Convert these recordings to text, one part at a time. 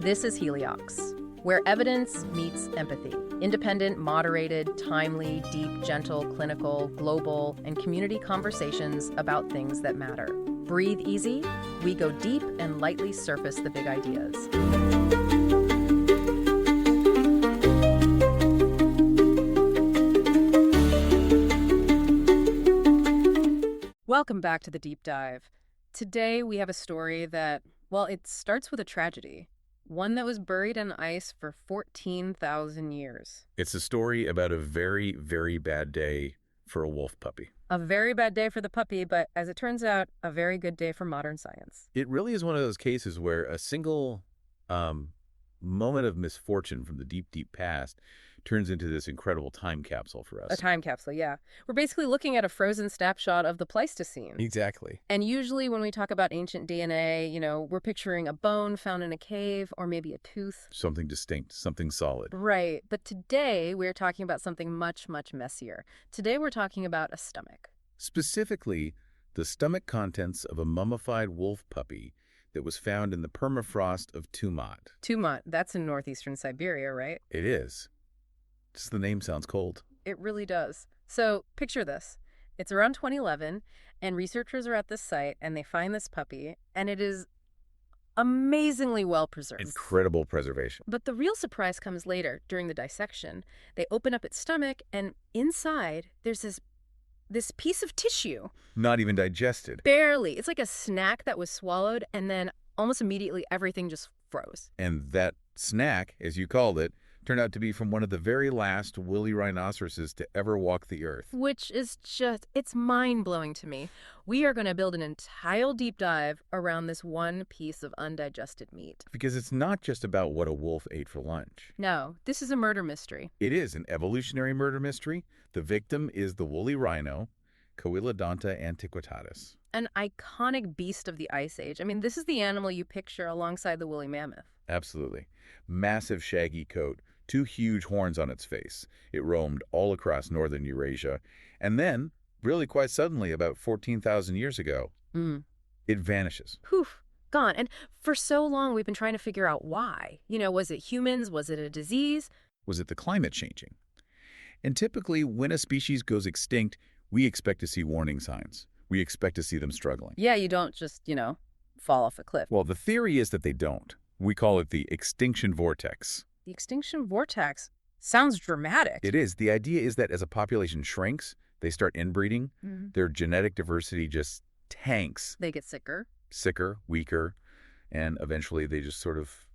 This is Heliox, where evidence meets empathy. Independent, moderated, timely, deep, gentle, clinical, global, and community conversations about things that matter. Breathe easy, we go deep and lightly surface the big ideas. Welcome back to the Deep Dive. Today we have a story that, well, it starts with a tragedy. One that was buried in ice for 14,000 years. It's a story about a very, very bad day for a wolf puppy. A very bad day for the puppy, but as it turns out, a very good day for modern science. It really is one of those cases where a single moment of misfortune from the deep, deep past turns into this incredible time capsule for us. A time capsule, yeah. We're basically looking at a frozen snapshot of the Pleistocene. Exactly. And usually when we talk about ancient DNA, we're picturing a bone found in a cave or maybe a tooth. Something distinct, something solid. Right. But today we're talking about something much, much messier. Today we're talking about a stomach. Specifically, the stomach contents of a mummified wolf puppy that was found in the permafrost of Tumat. Tumat, that's in northeastern Siberia, right? It is. Just the name sounds cold. It really does. So picture this. It's around 2011, and researchers are at this site, and they find this puppy, and it is amazingly well preserved. Incredible preservation. But the real surprise comes later, during the dissection. They open up its stomach, and inside, there's this piece of tissue. Not even digested. Barely. It's like a snack that was swallowed, and then almost immediately everything just froze. And that snack, as you called it, turned out to be from one of the very last woolly rhinoceroses to ever walk the earth. Which is just, it's mind-blowing to me. We are going to build an entire deep dive around this one piece of undigested meat. Because it's not just about what a wolf ate for lunch. No, this is a murder mystery. It is an evolutionary murder mystery. The victim is the woolly rhino, Coelodonta antiquitatis. An iconic beast of the Ice Age. I mean, this is the animal you picture alongside the woolly mammoth. Absolutely. Massive shaggy coat, two huge horns on its face. It roamed all across northern Eurasia. And then, really quite suddenly, about 14,000 years ago, it vanishes. Poof, gone. And for so long, we've been trying to figure out why. Was it humans? Was it a disease? Was it the climate changing? And typically, when a species goes extinct, we expect to see warning signs. We expect to see them struggling. Yeah, you don't just, fall off a cliff. Well, the theory is that they don't. We call it the extinction vortex. The extinction vortex sounds dramatic. It is. The idea is that as a population shrinks, they start inbreeding. Their genetic diversity just tanks. They get sicker. Sicker, weaker, and eventually they just sort of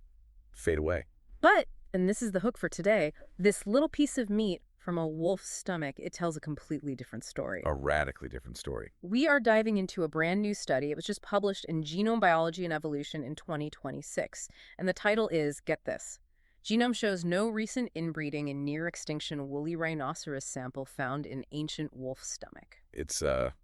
fade away. But, and this is the hook for today, this little piece of meat from a wolf's stomach, it tells a completely different story. A radically different story. We are diving into a brand new study. It was just published in Genome Biology and Evolution in 2026. And the title is, get this, Genome shows no recent inbreeding in near-extinction woolly rhinoceros sample found in ancient wolf stomach. It's a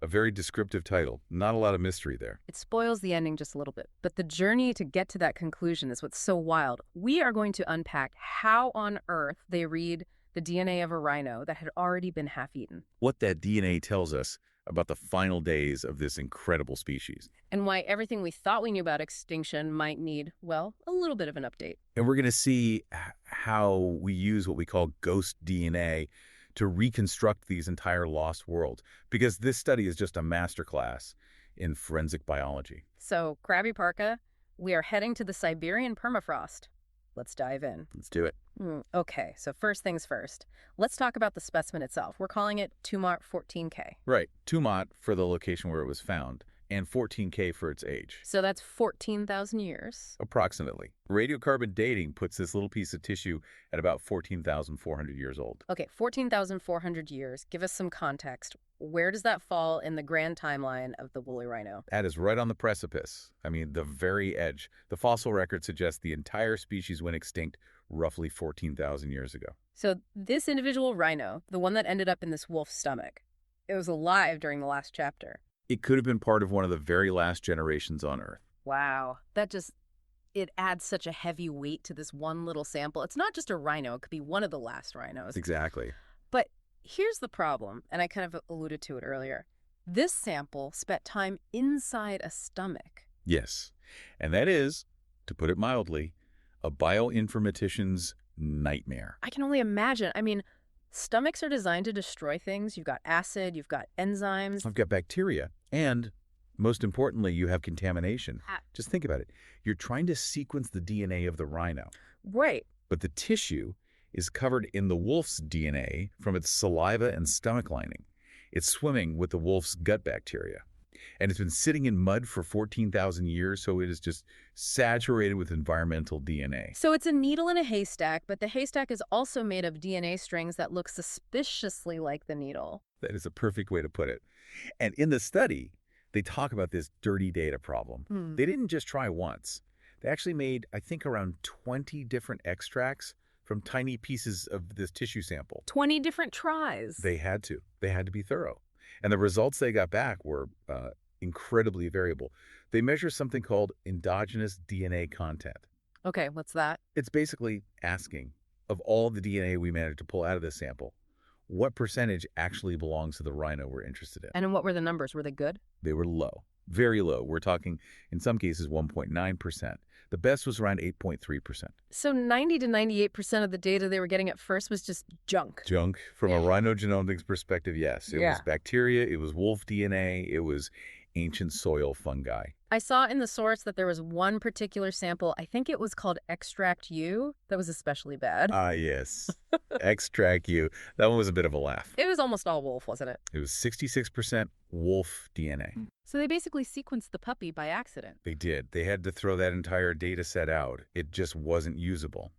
very descriptive title. Not a lot of mystery there. It spoils the ending just a little bit. But the journey to get to that conclusion is what's so wild. We are going to unpack how on earth they read the DNA of a rhino that had already been half-eaten. What that DNA tells us about the final days of this incredible species. And why everything we thought we knew about extinction might need, well, a little bit of an update. And we're going to see how we use what we call ghost DNA to reconstruct these entire lost worlds. Because this study is just a masterclass in forensic biology. So, grab your parka. We are heading to the Siberian permafrost. Let's dive in. Let's do it. Okay, so first things first. Let's talk about the specimen itself. We're calling it Tumat 14K. Right. Tumat for the location where it was found, and 14K for its age. So that's 14,000 years. Approximately. Radiocarbon dating puts this little piece of tissue at about 14,400 years old. Okay, 14,400 years. Give us some context. Where does that fall in the grand timeline of the woolly rhino? That is right on the precipice. I mean, the very edge. The fossil record suggests the entire species went extinct roughly 14,000 years ago. So this individual rhino, the one that ended up in this wolf's stomach, it was alive during the last chapter. It could have been part of one of the very last generations on Earth. Wow. It adds such a heavy weight to this one little sample. It's not just a rhino. It could be one of the last rhinos. Exactly. But here's the problem, and I kind of alluded to it earlier. This sample spent time inside a stomach. Yes. And that is, to put it mildly, A bioinformatician's nightmare. I can only imagine. I mean, stomachs are designed to destroy things. You've got acid, you've got enzymes. I've got bacteria. And most importantly, you have contamination. Just think about it. You're trying to sequence the DNA of the rhino. Right. But the tissue is covered in the wolf's DNA from its saliva and stomach lining. It's swimming with the wolf's gut bacteria. And it's been sitting in mud for 14,000 years, so it is just saturated with environmental DNA. So it's a needle in a haystack, but the haystack is also made of DNA strings that look suspiciously like the needle. That is a perfect way to put it. And in the study, they talk about this dirty data problem. They didn't just try once. They actually made, I think, around 20 different extracts from tiny pieces of this tissue sample. 20 different tries. They had to. They had to be thorough. And the results they got back were incredibly variable. They measure something called endogenous DNA content. Okay, what's that? It's basically asking, of all the DNA we managed to pull out of this sample, what percentage actually belongs to the rhino we're interested in? And what were the numbers? Were they good? They were low, very low. We're talking, in some cases, 1.9%. The best was around 8.3%. So 90 to 98% of the data they were getting at first was just junk. Junk. From a rhinogenomics perspective, yes. It was bacteria, it was wolf DNA, it was ancient soil fungi. I saw in the source that there was one particular sample, I think it was called Extract U, that was especially bad. Ah, yes. Extract U. That one was a bit of a laugh. It was almost all wolf, wasn't it? It was 66% wolf DNA. So they basically sequenced the puppy by accident. They did. They had to throw that entire data set out. It just wasn't usable.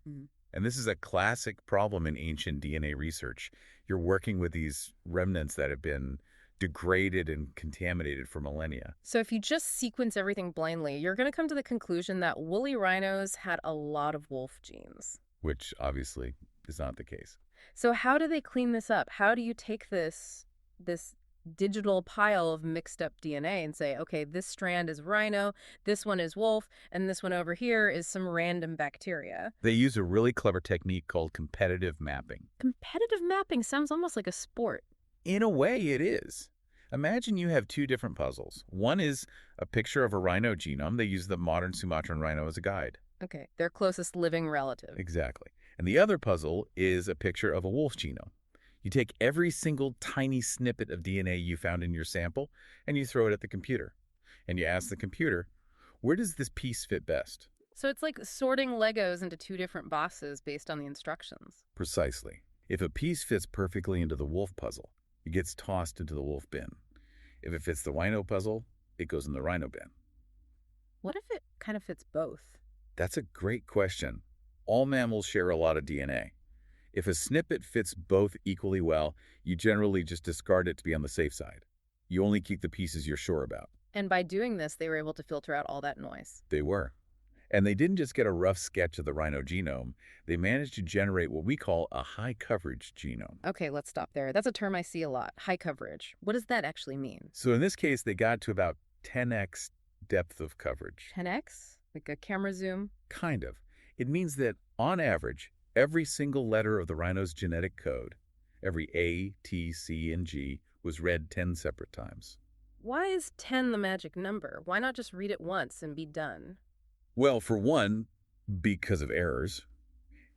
And this is a classic problem in ancient DNA research. You're working with these remnants that have been degraded and contaminated for millennia. So if you just sequence everything blindly, you're going to come to the conclusion that woolly rhinos had a lot of wolf genes. Which obviously is not the case. So how do they clean this up? How do you take this digital pile of mixed up DNA and say, okay, this strand is rhino, this one is wolf, and this one over here is some random bacteria? They use a really clever technique called competitive mapping. Competitive mapping sounds almost like a sport. In a way, it is. Imagine you have two different puzzles. One is a picture of a rhino genome. They use the modern Sumatran rhino as a guide. Okay, their closest living relative. Exactly. And the other puzzle is a picture of a wolf genome. You take every single tiny snippet of DNA you found in your sample, and you throw it at the computer. And you ask the computer, where does this piece fit best? So it's like sorting Legos into two different boxes based on the instructions. Precisely. If a piece fits perfectly into the wolf puzzle, it gets tossed into the wolf bin. If it fits the rhino puzzle, it goes in the rhino bin. What if it kind of fits both? That's a great question. All mammals share a lot of DNA. If a snippet fits both equally well, you generally just discard it to be on the safe side. You only keep the pieces you're sure about. And by doing this, they were able to filter out all that noise. They were. And they didn't just get a rough sketch of the rhino genome. They managed to generate what we call a high-coverage genome. Okay, let's stop there. That's a term I see a lot, high coverage. What does that actually mean? So in this case, they got to about 10x depth of coverage. 10x? Like a camera zoom? Kind of. It means that, on average, every single letter of the rhino's genetic code, every A, T, C, and G, was read 10 separate times. Why is 10 the magic number? Why not just read it once and be done? Well, for one, because of errors.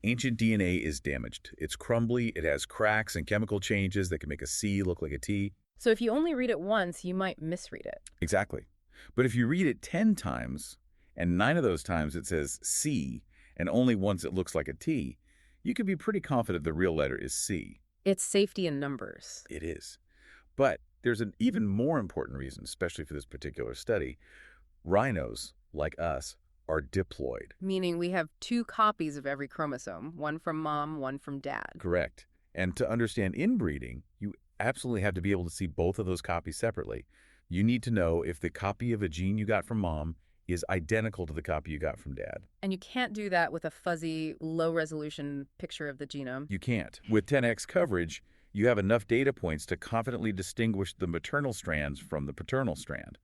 Ancient DNA is damaged. It's crumbly, it has cracks and chemical changes that can make a C look like a T. So if you only read it once, you might misread it. Exactly. But if you read it 10 times, and 9 of those times it says C, and only once it looks like a T, you can be pretty confident the real letter is C. It's safety in numbers. It is. But there's an even more important reason, especially for this particular study. Rhinos, like us, are diploid. Meaning we have two copies of every chromosome, one from mom, one from dad. Correct. And to understand inbreeding, you absolutely have to be able to see both of those copies separately. You need to know if the copy of a gene you got from mom is identical to the copy you got from dad. And you can't do that with a fuzzy, low-resolution picture of the genome. You can't. With 10x coverage, you have enough data points to confidently distinguish the maternal strands from the paternal strand.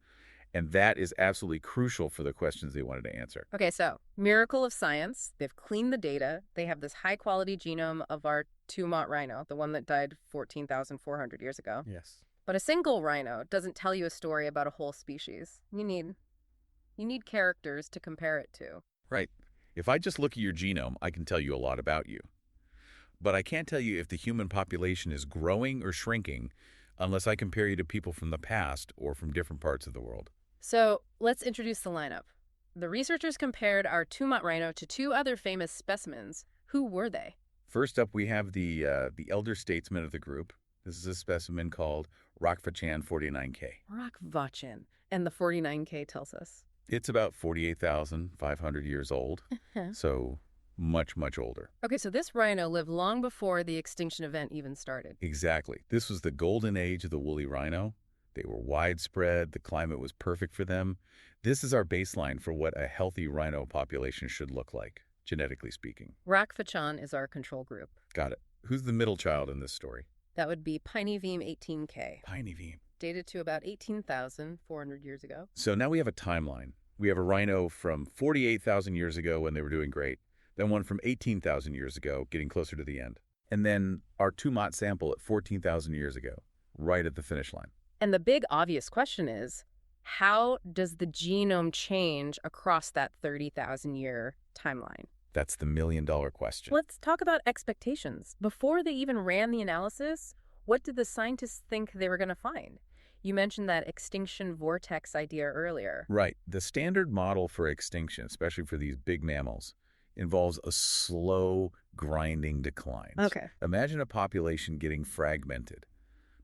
And that is absolutely crucial for the questions they wanted to answer. Okay, so miracle of science. They've cleaned the data. They have this high-quality genome of our two-mot rhino, the one that died 14,400 years ago. Yes. But a single rhino doesn't tell you a story about a whole species. You need characters to compare it to. Right. If I just look at your genome, I can tell you a lot about you. But I can't tell you if the human population is growing or shrinking unless I compare you to people from the past or from different parts of the world. So let's introduce the lineup. The researchers compared our two-mot rhino to two other famous specimens. Who were they? First up, we have the elder statesman of the group. This is a specimen called Rakvachan 49K. Rakvachan. And the 49K tells us? It's about 48,500 years old, so much, much older. Okay, so this rhino lived long before the extinction event even started. Exactly. This was the golden age of the woolly rhino. They were widespread. The climate was perfect for them. This is our baseline for what a healthy rhino population should look like, genetically speaking. Rakvachan is our control group. Got it. Who's the middle child in this story? That would be Pineyveem 18K. Pineyveem. Dated to about 18,400 years ago. So now we have a timeline. We have a rhino from 48,000 years ago when they were doing great, then one from 18,000 years ago, getting closer to the end, and then our two-mot sample at 14,000 years ago, right at the finish line. And the big obvious question is, how does the genome change across that 30,000-year timeline? That's the million-dollar question. Let's talk about expectations. Before they even ran the analysis, what did the scientists think they were going to find? You mentioned that extinction vortex idea earlier. Right. The standard model for extinction, especially for these big mammals, involves a slow, grinding decline. Okay. Imagine a population getting fragmented.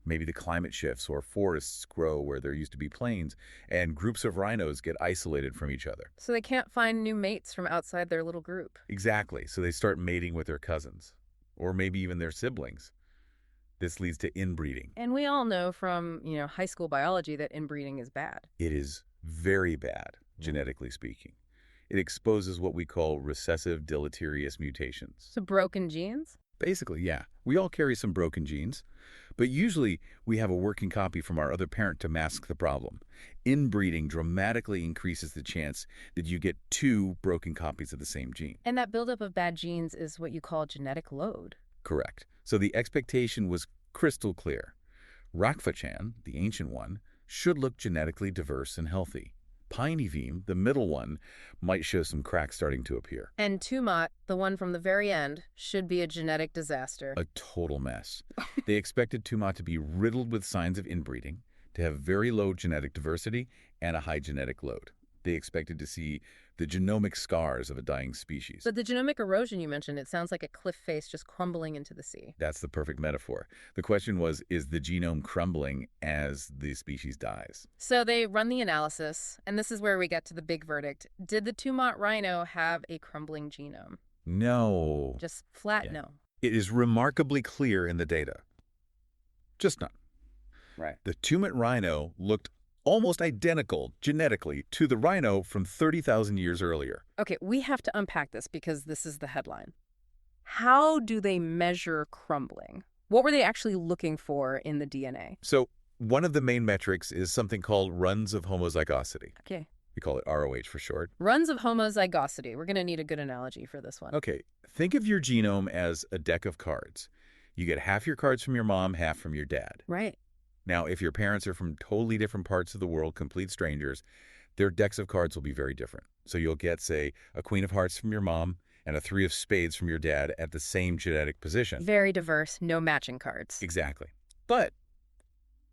Maybe the climate shifts or forests grow where there used to be plains, and groups of rhinos get isolated from each other. So they can't find new mates from outside their little group. Exactly. So they start mating with their cousins, or maybe even their siblings. This leads to inbreeding. And we all know from, high school biology that inbreeding is bad. It is very bad, genetically speaking. It exposes what we call recessive deleterious mutations. So broken genes? Basically, yeah. We all carry some broken genes, but usually we have a working copy from our other parent to mask the problem. Inbreeding dramatically increases the chance that you get two broken copies of the same gene. And that buildup of bad genes is what you call genetic load. Correct. So the expectation was crystal clear. Rakvachan, the ancient one, should look genetically diverse and healthy. Pineyveem, the middle one, might show some cracks starting to appear. And two-mot, the one from the very end, should be a genetic disaster. A total mess. They expected two-mot to be riddled with signs of inbreeding, to have very low genetic diversity and a high genetic load. They expected to see the genomic scars of a dying species. But the genomic erosion you mentioned, it sounds like a cliff face just crumbling into the sea. That's the perfect metaphor. The question was, is the genome crumbling as the species dies? So they run the analysis, and this is where we get to the big verdict. Did the two-mot rhino have a crumbling genome? No. Just flat no. It is remarkably clear in the data. Just none. Right. The two-mot rhino looked almost identical genetically to the rhino from 30,000 years earlier. Okay, we have to unpack this because this is the headline. How do they measure crumbling? What were they actually looking for in the DNA? So one of the main metrics is something called runs of homozygosity. Okay. We call it ROH for short. Runs of homozygosity. We're going to need a good analogy for this one. Okay, think of your genome as a deck of cards. You get half your cards from your mom, half from your dad. Right. Now, if your parents are from totally different parts of the world, complete strangers, their decks of cards will be very different. So you'll get, say, a queen of hearts from your mom and a three of spades from your dad at the same genetic position. Very diverse, no matching cards. Exactly. But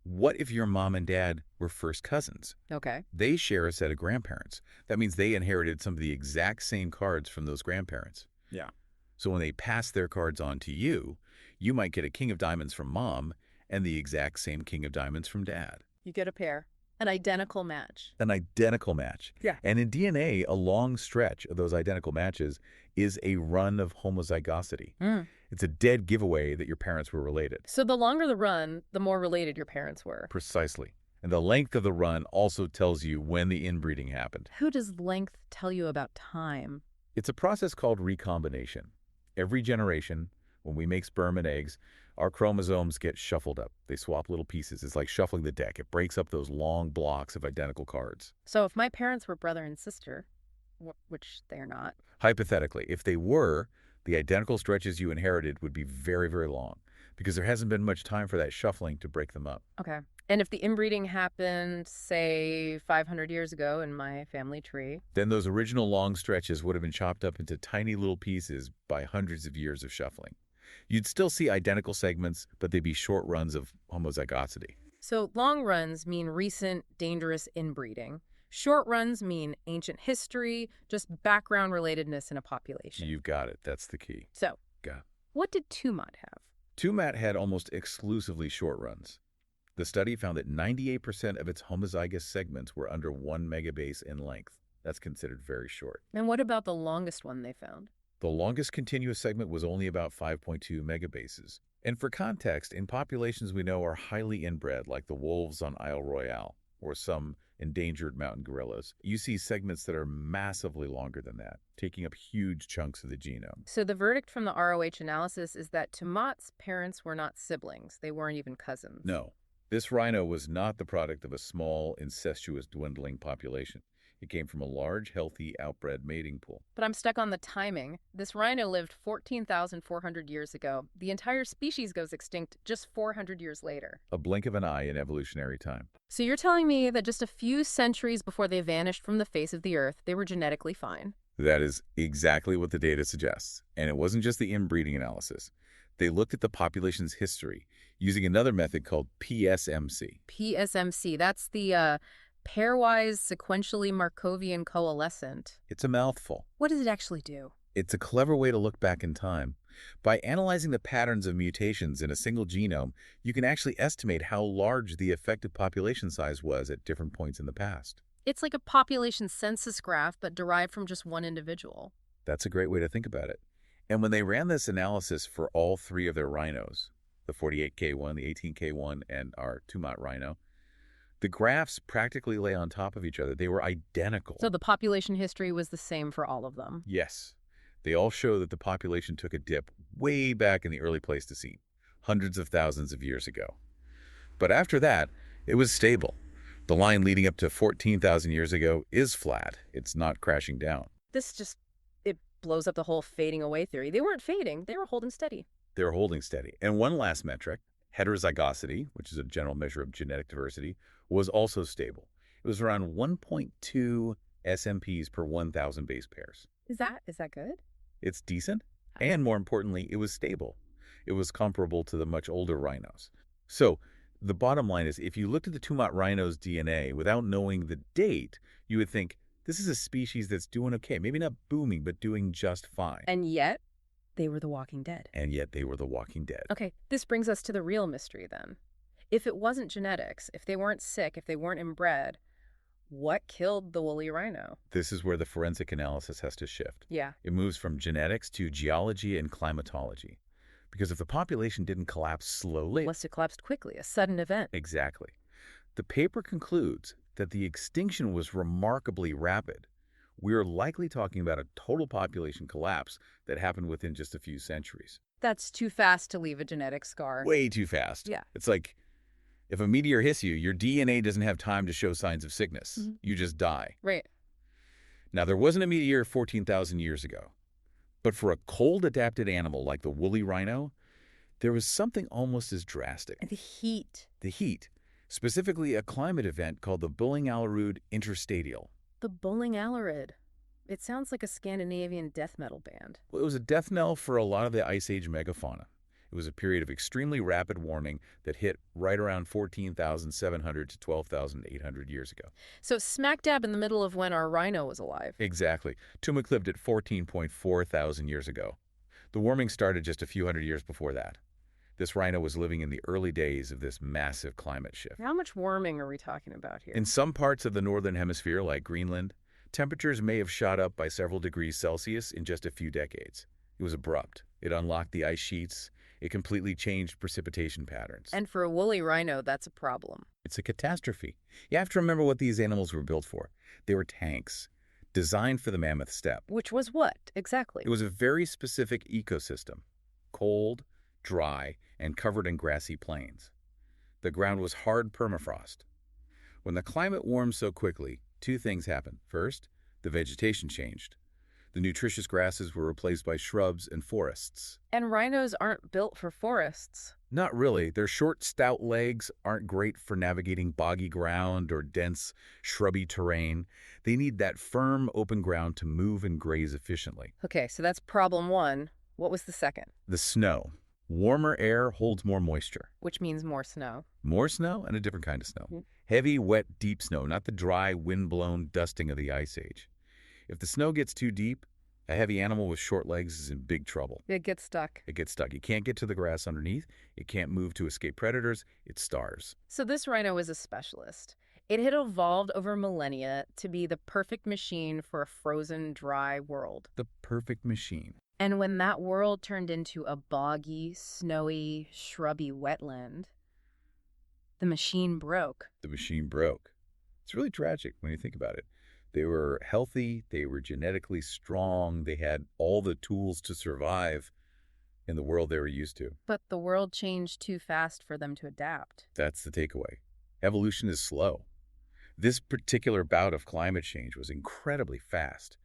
what if your mom and dad were first cousins? Okay. They share a set of grandparents. That means they inherited some of the exact same cards from those grandparents. Yeah. So when they pass their cards on to you, you might get a king of diamonds from mom and the exact same king of diamonds from dad. You get a pair. An identical match. An identical match. Yeah. And in DNA, a long stretch of those identical matches is a run of homozygosity. It's a dead giveaway that your parents were related. So the longer the run, the more related your parents were. Precisely. And the length of the run also tells you when the inbreeding happened. Who does length tell you about time? It's a process called recombination. Every generation, when we make sperm and eggs, our chromosomes get shuffled up. They swap little pieces. It's like shuffling the deck. It breaks up those long blocks of identical cards. So if my parents were brother and sister, which they're not. Hypothetically, if they were, the identical stretches you inherited would be very, very long because there hasn't been much time for that shuffling to break them up. Okay. And if the inbreeding happened, say, 500 years ago in my family tree? Then those original long stretches would have been chopped up into tiny little pieces by hundreds of years of shuffling. You'd still see identical segments, but they'd be short runs of homozygosity. So long runs mean recent, dangerous inbreeding. Short runs mean ancient history, just background relatedness in a population. You've got it. That's the key. So, Got it. what did Tumat have? Tumat had almost exclusively short runs. The study found that 98% of its homozygous segments were under 1 megabase in length. That's considered very short. And what about the longest one they found? The longest continuous segment was only about 5.2 megabases. And for context, in populations we know are highly inbred, like the wolves on Isle Royale, or some endangered mountain gorillas, you see segments that are massively longer than that, taking up huge chunks of the genome. So the verdict from the ROH analysis is that Tumat's parents were not siblings. They weren't even cousins. No, this rhino was not the product of a small, incestuous, dwindling population. It came from a large, healthy, outbred mating pool. But I'm stuck on the timing. This rhino lived 14,400 years ago. The entire species goes extinct just 400 years later. A blink of an eye in evolutionary time. So you're telling me that just a few centuries before they vanished from the face of the Earth, they were genetically fine? That is exactly what the data suggests. And it wasn't just the inbreeding analysis. They looked at the population's history using another method called PSMC. PSMC, that's the pairwise sequentially Markovian coalescent. It's a mouthful. What does it actually do? It's a clever way to look back in time. By analyzing the patterns of mutations in a single genome, you can actually estimate how large the effective population size was at different points in the past. It's like a population census graph, but derived from just one individual. That's a great way to think about it. And when they ran this analysis for all three of their rhinos, the 48K1, the 18K1, and our Tumat rhino, the graphs practically lay on top of each other. They were identical. So the population history was the same for all of them? Yes. They all show that the population took a dip way back in the early Pleistocene, hundreds of thousands of years ago. But after that, it was stable. The line leading up to 14,000 years ago is flat. It's not crashing down. It blows up the whole fading away theory. They weren't fading. They were holding steady. They're holding steady. And one last metric, heterozygosity, which is a general measure of genetic diversity, was also stable. It was around 1.2 SNPs per 1,000 base pairs. Is that good? It's decent, and more importantly, it was stable. It was comparable to the much older rhinos. So the bottom line is, if you looked at the Tumat rhino's DNA without knowing the date, you would think, this is a species that's doing okay. Maybe not booming, but doing just fine. And yet, they were the walking dead. And yet they were the walking dead. Okay, this brings us to the real mystery then. If it wasn't genetics, if they weren't sick, if they weren't inbred, what killed the woolly rhino? This is where the forensic analysis has to shift. Yeah. It moves from genetics to geology and climatology. Because if the population didn't collapse slowly... Unless it collapsed quickly, a sudden event. Exactly. The paper concludes that the extinction was remarkably rapid. We're likely talking about a total population collapse that happened within just a few centuries. That's too fast to leave a genetic scar. Way too fast. Yeah. It's like, if a meteor hits you, your DNA doesn't have time to show signs of sickness. Mm-hmm. You just die. Right. Now, there wasn't a meteor 14,000 years ago. But for a cold-adapted animal like the woolly rhino, there was something almost as drastic. And the heat. The heat. Specifically, a climate event called the Bølling-Allerød interstadial. The Bølling-Allerød. It sounds like a Scandinavian death metal band. Well, it was a death knell for a lot of the Ice Age megafauna. It was a period of extremely rapid warming that hit right around 14,700 to 12,800 years ago. So smack dab in the middle of when our rhino was alive. Exactly. Tumak lived at 14.4 thousand years ago. The warming started just a few hundred years before that. This rhino was living in the early days of this massive climate shift. How much warming are we talking about here? In some parts of the northern hemisphere, like Greenland, temperatures may have shot up by several degrees Celsius in just a few decades. It was abrupt. It unlocked the ice sheets. It completely changed precipitation patterns. And for a woolly rhino, that's a problem. It's a catastrophe. You have to remember what these animals were built for. They were tanks, designed for the mammoth steppe. Which was what, exactly? It was a very specific ecosystem. Cold, dry, and covered in grassy plains. The ground was hard permafrost. When the climate warmed so quickly, two things happened. First, the vegetation changed. The nutritious grasses were replaced by shrubs and forests. And rhinos aren't built for forests. Not really. Their short, stout legs aren't great for navigating boggy ground or dense, shrubby terrain. They need that firm, open ground to move and graze efficiently. Okay, so that's problem one. What was the second? The snow. Warmer air holds more moisture. Which means more snow. More snow and a different kind of snow. Heavy, wet, deep snow, not the dry, wind-blown dusting of the Ice Age. If the snow gets too deep, a heavy animal with short legs is in big trouble. It gets stuck. It gets stuck. It can't get to the grass underneath. It can't move to escape predators. It starves. So this rhino is a specialist. It had evolved over millennia to be the perfect machine for a frozen, dry world. The perfect machine. And when that world turned into a boggy, snowy, shrubby wetland, the machine broke. The machine broke. It's really tragic when you think about it. They were healthy, they were genetically strong, they had all the tools to survive in the world they were used to. But the world changed too fast for them to adapt. That's the takeaway. Evolution is slow. This particular bout of climate change was incredibly fast.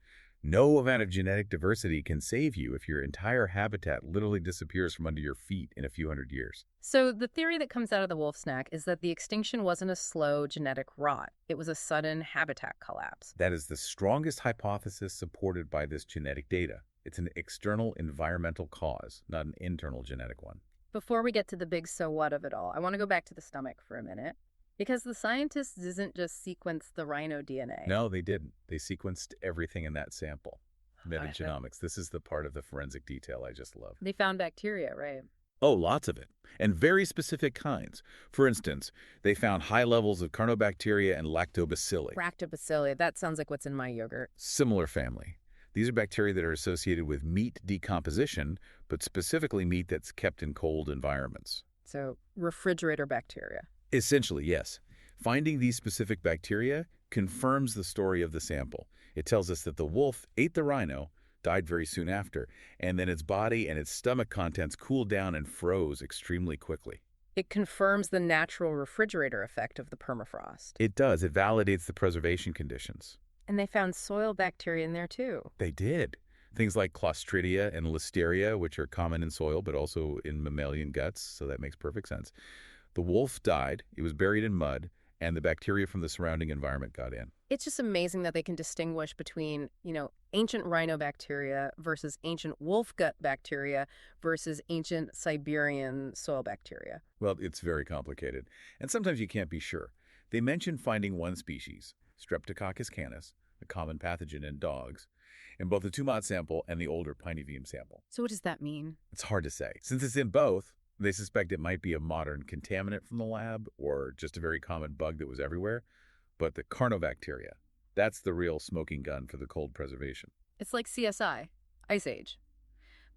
No amount of genetic diversity can save you if your entire habitat literally disappears from under your feet in a few hundred years. So the theory that comes out of the wolf snack is that the extinction wasn't a slow genetic rot. It was a sudden habitat collapse. That is the strongest hypothesis supported by this genetic data. It's an external environmental cause, not an internal genetic one. Before we get to the big so what of it all, I want to go back to the stomach for a minute. Because the scientists didn't just sequence the rhino DNA. No, they didn't. They sequenced everything in that sample. Metagenomics. This is the part of the forensic detail I just love. They found bacteria, right? Oh, lots of it. And very specific kinds. For instance, they found high levels of carnobacteria and lactobacilli. Lactobacilli. That sounds like what's in my yogurt. Similar family. These are bacteria that are associated with meat decomposition, but specifically meat that's kept in cold environments. So refrigerator bacteria. Essentially, yes. Finding these specific bacteria confirms the story of the sample. It tells us that the wolf ate the rhino, died very soon after, and then its body and its stomach contents cooled down and froze extremely quickly. It confirms the natural refrigerator effect of the permafrost. It does. It validates the preservation conditions. And they found soil bacteria in there too. They did. Things like Clostridia and Listeria, which are common in soil, but also in mammalian guts, so that makes perfect sense. The wolf died, it was buried in mud, and the bacteria from the surrounding environment got in. It's just amazing that they can distinguish between, ancient rhinobacteria versus ancient wolf gut bacteria versus ancient Siberian soil bacteria. Well, it's very complicated, and sometimes you can't be sure. They mentioned finding one species, Streptococcus canis, a common pathogen in dogs, in both the Tumat sample and the older Pinevium sample. So what does that mean? It's hard to say. Since it's in both, they suspect it might be a modern contaminant from the lab or just a very common bug that was everywhere. But the carnobacteria, that's the real smoking gun for the cold preservation. It's like CSI, Ice Age.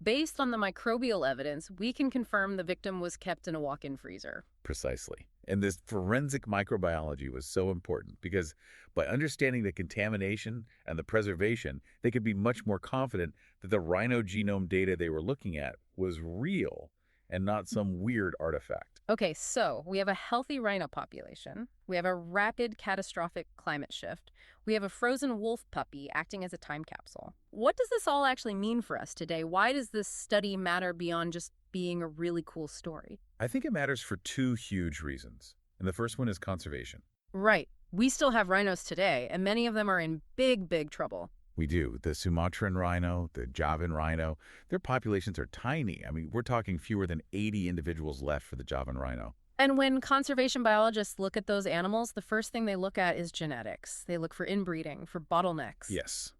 Based on the microbial evidence, we can confirm the victim was kept in a walk-in freezer. Precisely. And this forensic microbiology was so important because by understanding the contamination and the preservation, they could be much more confident that the rhino genome data they were looking at was real and not some weird artifact. Okay, so we have a healthy rhino population. We have a rapid catastrophic climate shift. We have a frozen wolf puppy acting as a time capsule. What does this all actually mean for us today? Why does this study matter beyond just being a really cool story? I think it matters for two huge reasons. And the first one is conservation. Right. We still have rhinos today, and many of them are in big, big trouble. We do. The Sumatran rhino, the Javan rhino, their populations are tiny. I mean, we're talking fewer than 80 individuals left for the Javan rhino. And when conservation biologists look at those animals, the first thing they look at is genetics. They look for inbreeding, for bottlenecks. Yes.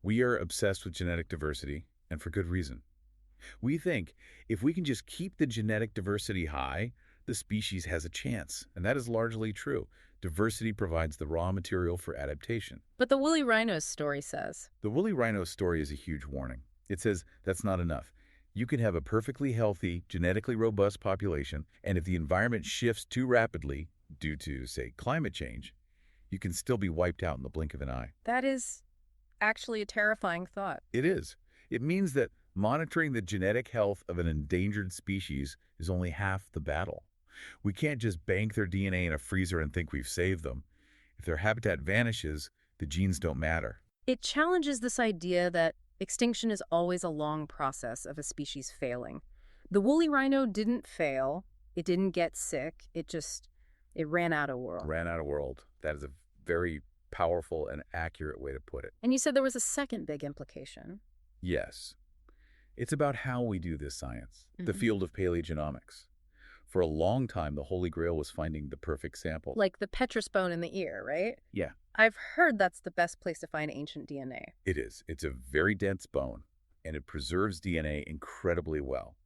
We are obsessed with genetic diversity, and for good reason. We think if we can just keep the genetic diversity high, the species has a chance. And that is largely true. Diversity provides the raw material for adaptation. But the woolly rhino's story says... The woolly rhino story is a huge warning. It says that's not enough. You can have a perfectly healthy, genetically robust population, and if the environment shifts too rapidly due to, say, climate change, you can still be wiped out in the blink of an eye. That is actually a terrifying thought. It is. It means that monitoring the genetic health of an endangered species is only half the battle. We can't just bank their DNA in a freezer and think we've saved them. If their habitat vanishes, the genes don't matter. It challenges this idea that extinction is always a long process of a species failing. The woolly rhino didn't fail. It didn't get sick. It ran out of world. Ran out of world. That is a very powerful and accurate way to put it. And you said there was a second big implication. Yes. It's about how we do this science, the field of paleogenomics. For a long time, the Holy Grail was finding the perfect sample. Like the petrous bone in the ear, right? Yeah. I've heard that's the best place to find ancient DNA. It is. It's a very dense bone, and it preserves DNA incredibly well.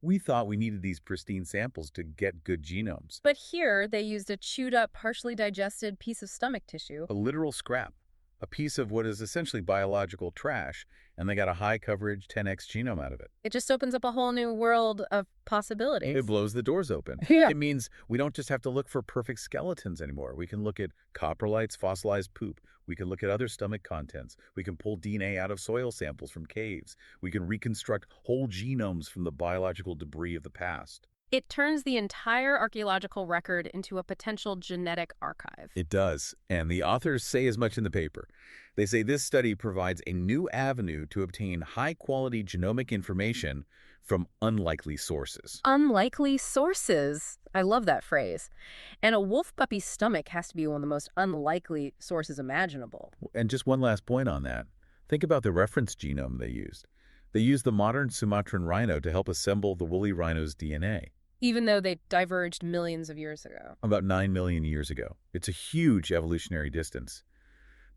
We thought we needed these pristine samples to get good genomes. But here, they used a chewed-up, partially digested piece of stomach tissue. A literal scrap, a piece of what is essentially biological trash, and they got a high-coverage 10x genome out of it. It just opens up a whole new world of possibilities. It blows the doors open. Yeah. It means we don't just have to look for perfect skeletons anymore. We can look at coprolites, fossilized poop. We can look at other stomach contents. We can pull DNA out of soil samples from caves. We can reconstruct whole genomes from the biological debris of the past. It turns the entire archaeological record into a potential genetic archive. It does, and the authors say as much in the paper. They say this study provides a new avenue to obtain high-quality genomic information from unlikely sources. Unlikely sources. I love that phrase. And a wolf puppy's stomach has to be one of the most unlikely sources imaginable. And just one last point on that. Think about the reference genome they used. They used the modern Sumatran rhino to help assemble the woolly rhino's DNA. Even though they diverged millions of years ago. About 9 million years ago. It's a huge evolutionary distance.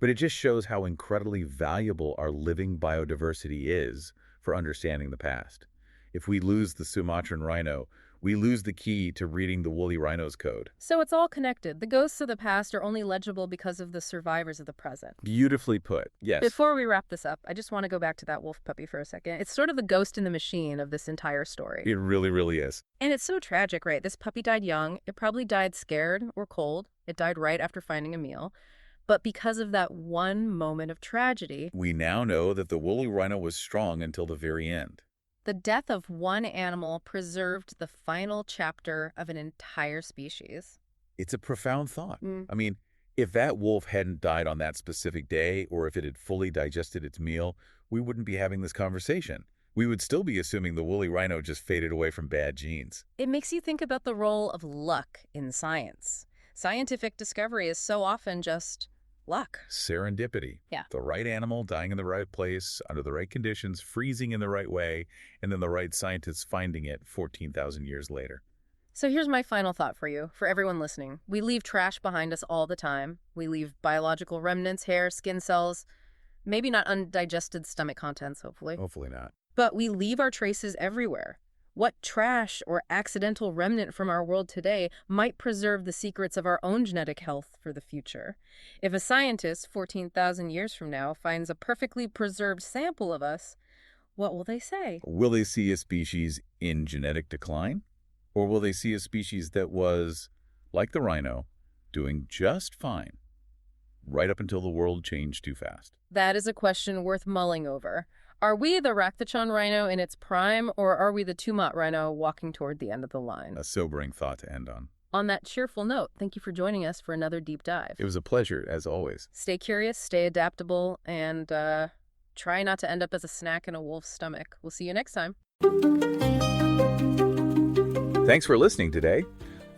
But it just shows how incredibly valuable our living biodiversity is for understanding the past. If we lose the Sumatran rhino, we lose the key to reading the woolly rhino's code. So it's all connected. The ghosts of the past are only legible because of the survivors of the present. Beautifully put, yes. Before we wrap this up, I just want to go back to that wolf puppy for a second. It's sort of the ghost in the machine of this entire story. It really, really is. And it's so tragic, right? This puppy died young. It probably died scared or cold. It died right after finding a meal. But because of that one moment of tragedy, we now know that the woolly rhino was strong until the very end. The death of one animal preserved the final chapter of an entire species. It's a profound thought. I mean, if that wolf hadn't died on that specific day, or if it had fully digested its meal, we wouldn't be having this conversation. We would still be assuming the woolly rhino just faded away from bad genes. It makes you think about the role of luck in science. Scientific discovery is so often just luck. Serendipity. Yeah. The right animal dying in the right place, under the right conditions, freezing in the right way, and then the right scientists finding it 14,000 years later. So here's my final thought for you, for everyone listening. We leave trash behind us all the time. We leave biological remnants, hair, skin cells, maybe not undigested stomach contents, hopefully. Hopefully not. But we leave our traces everywhere. What trash or accidental remnant from our world today might preserve the secrets of our own genetic health for the future? If a scientist 14,000 years from now finds a perfectly preserved sample of us, what will they say? Will they see a species in genetic decline? Or will they see a species that was, like the rhino, doing just fine, right up until the world changed too fast? That is a question worth mulling over. Are we the Rakhtachan rhino in its prime, or are we the Tumat rhino walking toward the end of the line? A sobering thought to end on. On that cheerful note, thank you for joining us for another deep dive. It was a pleasure, as always. Stay curious, stay adaptable, and try not to end up as a snack in a wolf's stomach. We'll see you next time. Thanks for listening today.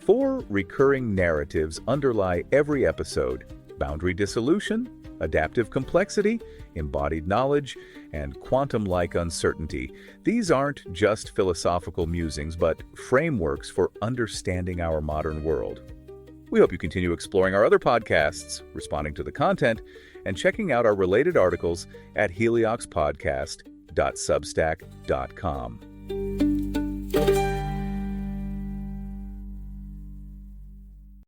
4 recurring narratives underlie every episode: boundary dissolution, adaptive complexity, embodied knowledge, and quantum-like uncertainty. These aren't just philosophical musings, but frameworks for understanding our modern world. We hope you continue exploring our other podcasts, responding to the content, and checking out our related articles at helioxpodcast.substack.com.